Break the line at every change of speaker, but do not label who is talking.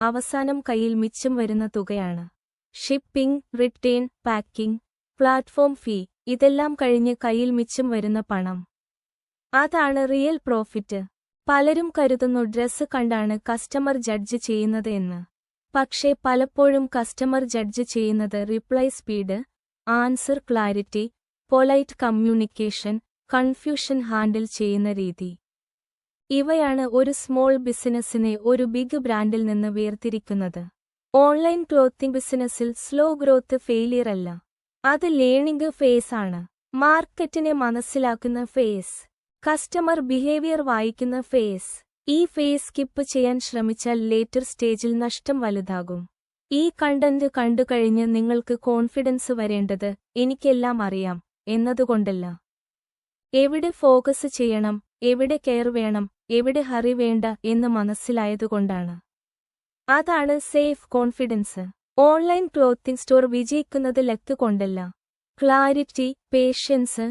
അവസാനം കയ്യിൽ മിച്ചം വരുന്ന തുകയാണ്. ഷിപ്പിംഗ്, റിട്ടേൺ, പാക്കിംഗ്, പ്ലാറ്റ്ഫോം ഫീ ഇതെല്ലാം കഴിഞ്ഞ് കയ്യിൽ മിച്ചം വരുന്ന പണം. അതാണ് റിയൽ പ്രോഫിറ്റ്. പലരും കരുതുന്നു ഡ്രസ്സ് കണ്ടാണ് കസ്റ്റമർ ജഡ്ജ് ചെയ്യുന്നത് എന്ന്. പക്ഷേ പലപ്പോഴും കസ്റ്റമർ ജഡ്ജ് ചെയ്യുന്നത് reply speed, answer clarity, polite communication, confusion handle ചെയ്യുന്ന രീതി. ഇവയാണ് ഒരു സ്മോൾ ബിസിനസ്സിനെ ഒരു ബിഗ് ബ്രാൻഡിൽ നിന്ന് വേർതിരിക്കുന്നത്. ഓൺലൈൻ ക്ലോത്തിംഗ് ബിസിനസ്സിൽ സ്ലോ ഗ്രോത്ത് ഫെയിലിയർ അല്ല, അത് ലേണിംഗ് ഫേസ് ആണ്. മാർക്കറ്റിനെ മനസ്സിലാക്കുന്ന ഫേസ്, കസ്റ്റമർ ബിഹേവിയർ വായിക്കുന്ന ഫേസ്. ഈ ഫേസ് സ്കിപ്പ് ചെയ്യാൻ ശ്രമിച്ചാൽ ലേറ്റർ സ്റ്റേജിൽ നഷ്ടം വലുതാകും. ഈ കണ്ടന്റ് കണ്ടുകഴിഞ്ഞ് നിങ്ങൾക്ക് കോൺഫിഡൻസ് വരേണ്ടത് എനിക്കെല്ലാം അറിയാം എന്നതുകൊണ്ടല്ല. എവിടെ ഫോക്കസ് ചെയ്യണം, എവിടെ കെയർ വേണം, എവിടെ ഹറി വേണ്ട എന്ന് മനസ്സിലായതുകൊണ്ടാണ്. അതാണ് safe confidence. Online clothing store വിജയിക്കുന്നത് ലക്ക് കൊണ്ടല്ല, ക്ലാരിറ്റി, പേഷ്യൻസ്,